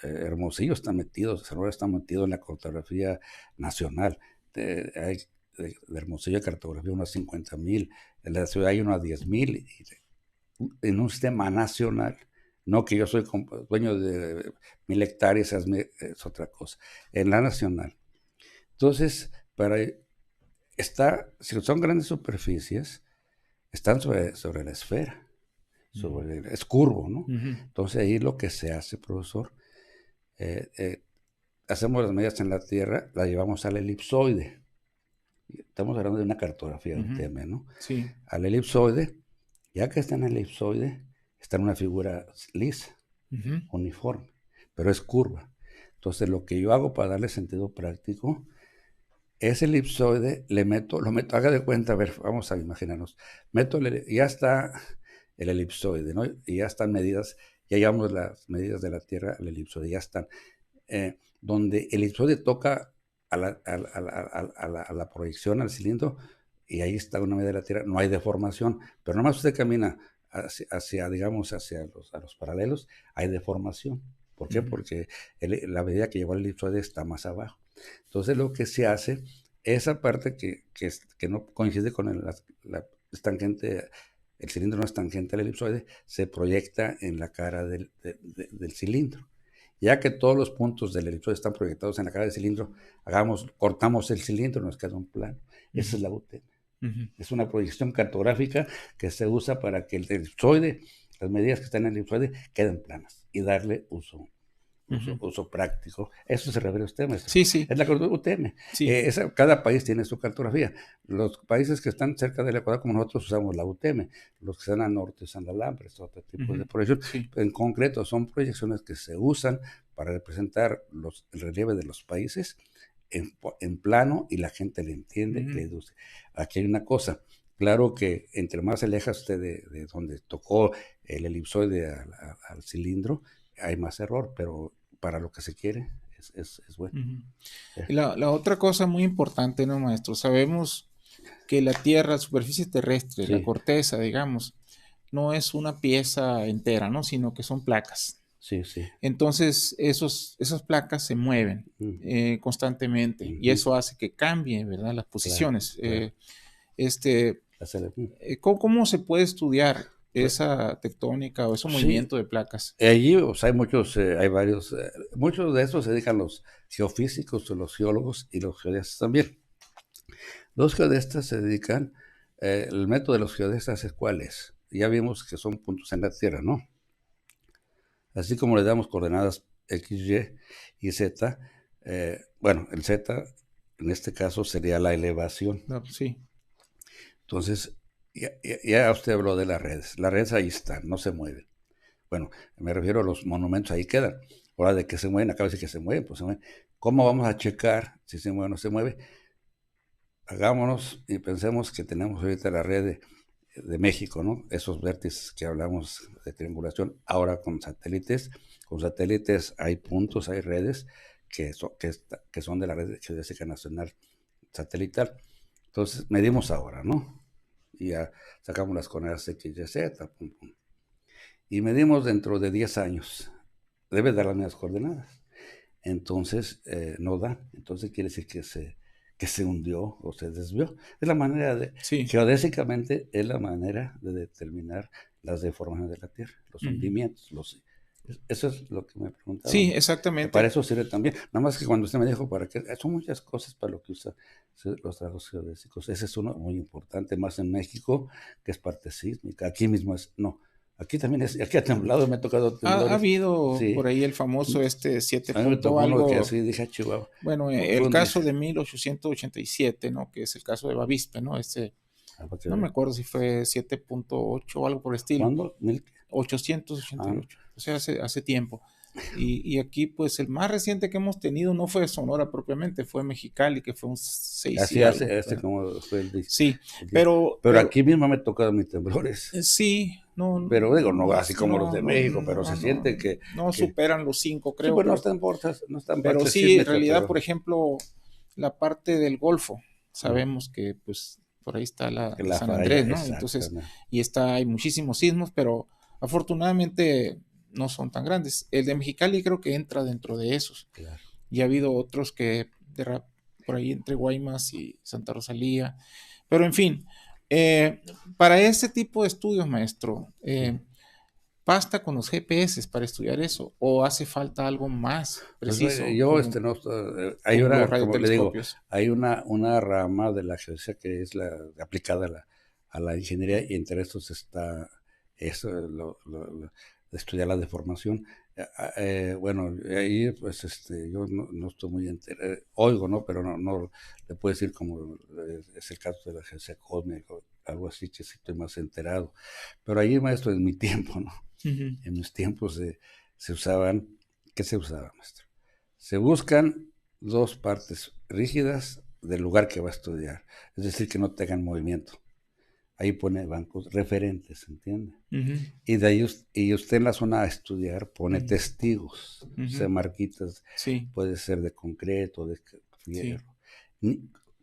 Hermosillo está metido, Sonora está metido en la cartografía nacional. Hay de Hermosillo cartografía unos 50,000, en la ciudad hay unos 10,000, en un sistema nacional. No que yo soy dueño de 1,000 hectáreas, es otra cosa. En la nacional. Entonces, si son grandes superficies, están sobre la esfera. Es curvo, ¿no? Uh-huh. Entonces ahí lo que se hace, profesor, hacemos las medidas en la Tierra, las llevamos al elipsoide. Estamos hablando de una cartografía del tema, ¿no? Sí. Al elipsoide, ya que está en el elipsoide, está en una figura lisa, uh-huh, uniforme, pero es curva. Entonces lo que yo hago para darle sentido práctico, ese elipsoide lo meto, haga de cuenta, a ver, vamos a imaginarnos, ya está el elipsoide, ¿no? Y ya están medidas, ya llevamos las medidas de la Tierra al elipsoide, ya están. Donde el elipsoide toca a la proyección, al cilindro, y ahí está una medida de la Tierra, no hay deformación, pero nomás usted camina hacia los paralelos, hay deformación. ¿Por qué? Porque la medida que llevó el elipsoide está más abajo. Entonces lo que se hace, esa parte que no coincide con la tangente, el cilindro no es tangente al elipsoide, se proyecta en la cara del cilindro. Ya que todos los puntos del elipsoide están proyectados en la cara del cilindro, cortamos el cilindro, nos queda un plano. Uh-huh. Esa es la UTM. Uh-huh. Es una proyección cartográfica que se usa para que el elipsoide, las medidas que están en el elipsoide, queden planas y darle uso práctico. Eso se refiere a usted, maestro. Sí, sí. Es la UTM. Sí. Cada país tiene su cartografía. Los países que están cerca del Ecuador, como nosotros, usamos la UTM. Los que están al norte usan la alambre, es otro tipo de proyección. Sí. En concreto, son proyecciones que se usan para representar el relieve de los países en plano y la gente le entiende, le deduce. Aquí hay una cosa. Claro que entre más se aleja usted de donde tocó el elipsoide al cilindro, hay más error, pero para lo que se quiere es bueno. Uh-huh. La otra cosa muy importante, ¿no, maestro? Sabemos que la Tierra, la superficie terrestre, sí, la corteza, digamos, no es una pieza entera, ¿no? Sino que son placas. Sí, sí. Entonces, esas placas se mueven constantemente y eso hace que cambien, ¿verdad? Las posiciones. Claro. ¿Cómo se puede estudiar esa tectónica o ese movimiento de placas? Allí hay varios, muchos de esos se dedican los geofísicos, los geólogos y los geodestas también. Los geodestas se dedican, el método de los geodestas es ¿cuál es? Ya vimos que son puntos en la Tierra, ¿no? Así como le damos coordenadas X, Y y Z, el Z en este caso sería la elevación. No, sí. Entonces, ya usted habló de las redes. Las redes ahí están, no se mueven. Bueno, me refiero a los monumentos, ahí quedan. Ahora de que se mueven, acaba de decir que se mueven, pues se mueven. ¿Cómo vamos a checar si se mueve o no se mueve? Hagámonos y pensemos que tenemos ahorita la red de México, ¿no? Esos vértices que hablamos de triangulación, ahora con satélites. Con satélites hay puntos, hay redes que son de la Red Geodésica Nacional Satelital. Entonces, medimos ahora, ¿no? Y ya sacamos las coordenadas X, Y, Z, pum, pum. Y medimos dentro de 10 años. Debe dar las mismas coordenadas. Entonces, no da. Entonces, quiere decir que se hundió o se desvió. Es la manera de... Sí. Geodésicamente, es la manera de determinar las deformaciones de la Tierra, los hundimientos, eso es lo que me preguntaba. Sí, exactamente. Para eso sirve también. Nada más que cuando usted me dijo, para qué, son muchas cosas para lo que usa los trabajos geodésicos. Ese es uno muy importante, más en México, que es parte sísmica. Aquí mismo es, no. Aquí también es, aquí ha temblado, me ha tocado temblores. Ha habido sí. por ahí el famoso 7 a mí me tocó algo. Que así dije, Chihuahua. Bueno, el caso de 1887, ¿no? Que es el caso de Bavispe, ¿no? No me acuerdo si fue 7.8 o algo por el estilo. ¿Cuándo? 888. O sea, hace tiempo. Y aquí, pues, el más reciente que hemos tenido no fue Sonora propiamente, fue Mexicali, que fue un 6. Así hace como fue el día. Sí, pero aquí mismo me ha tocado mis temblores. Sí, no. Pero digo, no así como los de México, pero se siente que... No superan los 5, creo. Sí, pues no están pero sí, en realidad, por ejemplo, la parte del Golfo, sabemos que, pues, por ahí está la San Andrés, ¿no? Entonces, hay muchísimos sismos, pero afortunadamente no son tan grandes. El de Mexicali creo que entra dentro de esos. Claro. Y ha habido otros que por ahí entre Guaymas y Santa Rosalía. Pero en fin, para ese tipo de estudios, maestro, ¿basta con los GPS para estudiar eso? ¿O hace falta algo más preciso? Pues, hay como le digo, hay una rama de la geodesia que es la aplicada a la ingeniería, y entre estos está eso, de estudiar la deformación. Bueno, ahí pues yo no estoy muy enterado, oigo, ¿no? Pero no le puedo decir como es el caso de la geodesia cósmica, algo así, que sí estoy más enterado. Pero ahí, maestro, en mi tiempo, ¿no? En mis tiempos se usaban, ¿qué se usaba, maestro? Se buscan dos partes rígidas del lugar que va a estudiar, es decir, que no tengan movimiento. Ahí pone bancos referentes, ¿entiende? Y de ahí y usted en la zona a estudiar pone testigos, o sea, marquitas, puede ser de concreto, de fierro.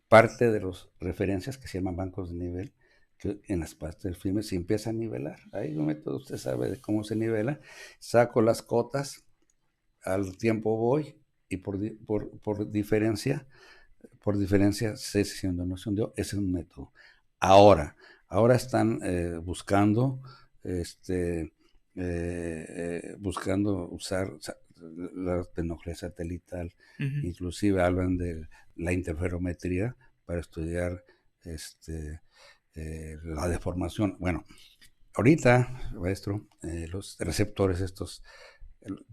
Parte de las referencias que se llaman bancos de nivel, que en las partes del filme se empieza a nivelar. Ahí un método, usted sabe de cómo se nivela. Saco las cotas, al tiempo voy, y por diferencia sé si se hundió o no se hundió. Ese es un método. Ahora están buscando usar la tecnología satelital, inclusive hablan de la interferometría para estudiar la deformación. Bueno, ahorita, maestro, los receptores estos,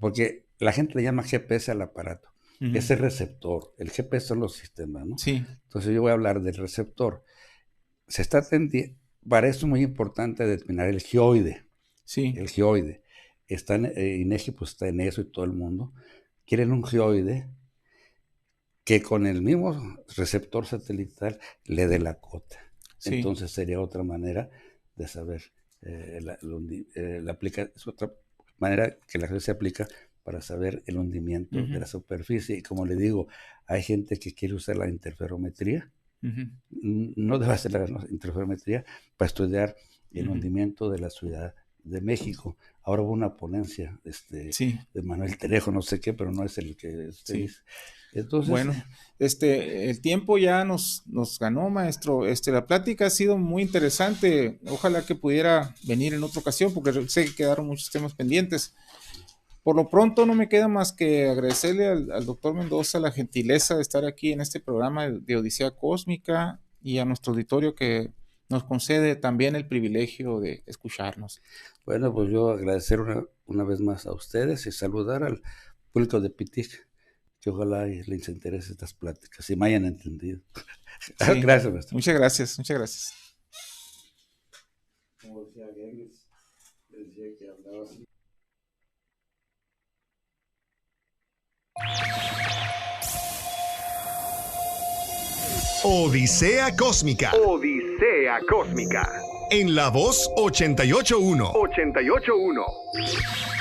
porque la gente le llama GPS al aparato, ese receptor, el GPS son los sistemas, ¿no? Sí. Entonces yo voy a hablar del receptor. Se está atendiendo, para eso es muy importante determinar el geoide. Sí. El geoide. INEGI pues está en eso, y todo el mundo. Quieren un geoide que con el mismo receptor satelital le dé la cota. Sí. Entonces sería otra manera de saber, es otra manera que la gente se aplica para saber el hundimiento de la superficie. Y como le digo, hay gente que quiere usar la interferometría. No debe hacer la interferometría para estudiar el hundimiento de la Ciudad de México. Ahora hubo una ponencia de Manuel Trejo, no sé qué, pero no es el que usted dice. Entonces, bueno, el tiempo ya nos ganó, maestro. La plática ha sido muy interesante. Ojalá que pudiera venir en otra ocasión, porque sé que quedaron muchos temas pendientes. Por lo pronto no me queda más que agradecerle al doctor Mendoza la gentileza de estar aquí en este programa de Odisea Cósmica, y a nuestro auditorio que nos concede también el privilegio de escucharnos. Bueno, pues yo agradecer una vez más a ustedes y saludar al público de PITIC, que ojalá les interese estas pláticas y me hayan entendido. Sí. Gracias, maestro. Muchas gracias, muchas gracias. Como decía Goebbels, decía que hablaba así. Odisea Cósmica. Odisea Cósmica. En La Voz 88.1. 88.1.